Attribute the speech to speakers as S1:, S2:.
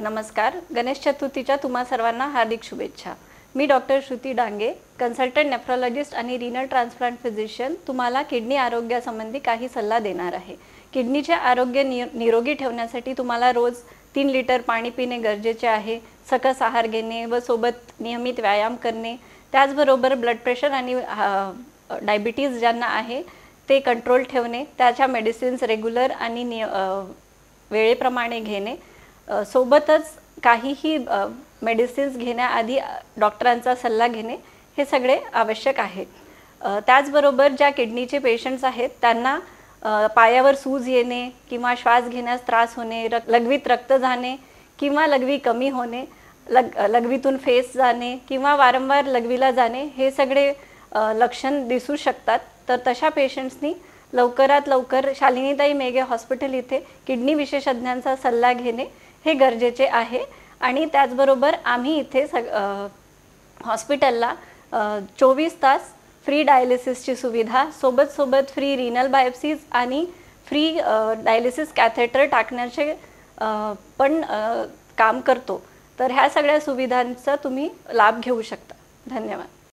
S1: नमस्कार. गणेश चतुर्थीच्या तुम्हा सर्वांना हार्दिक शुभेच्छा. मी doctor Shruti Dange, consultant nephrologist आणि रिनल ट्रान्सप्लांट फिजिशियन तुम्हाला किडनी आरोग्यासंबंधी काही सल्ला देणार आहे. किडनीचे आरोग्य निरोगी ठेवण्यासाठी तुम्हाला रोज 3 लिटर पाणी पिणे गरजेचे आहे. सकस आहार घेणे व सोबत नियमित व्यायाम करणे, त्याचबरोबर ब्लड प्रेशर आणि डायबिटीज ज्यांना आहे ते कंट्रोल ठेवणे, त्याच्या मेडिसिन्स रेग्युलर आणि वेळेप्रमाणे घेणे, सोबतच काहीही मेडिसिन्स घेण्याआधी डॉक्टरांचा सल्ला घेणे हे सगळे आवश्यक आहे. त्याचबरोबर ज्या किडनीचे पेशंट्स आहेत त्यांना पायावर सूज येणे किंवा श्वास घेण्यास त्रास होणे, लघवीत रक्त जाणे किंवा लघवी कमी होणे, लघवीतून फेस जाणे किंवा वारंवार लघवीला जाणे हे सगळे लक्षण दिसू शकतात. तर तशा पेशंट्सनी लवकरात लवकर शालिनीताई मेघे हॉस्पिटल इथे किडनी विशेषज्ञांचा सल्ला घेणे हे गरजेचे आहे. आणि त्याचबरोबर आम्ही इथे हॉस्पिटलला 24 तास फ्री डायलिसिसची सुविधा, सोबत फ्री रिनल बायोप्सीज आणि फ्री डायलिसिस कॅथेटर टाकण्याचे पण काम करतो. तर ह्या सगळ्या सुविधांचा तुम्ही लाभ घेऊ शकता. धन्यवाद.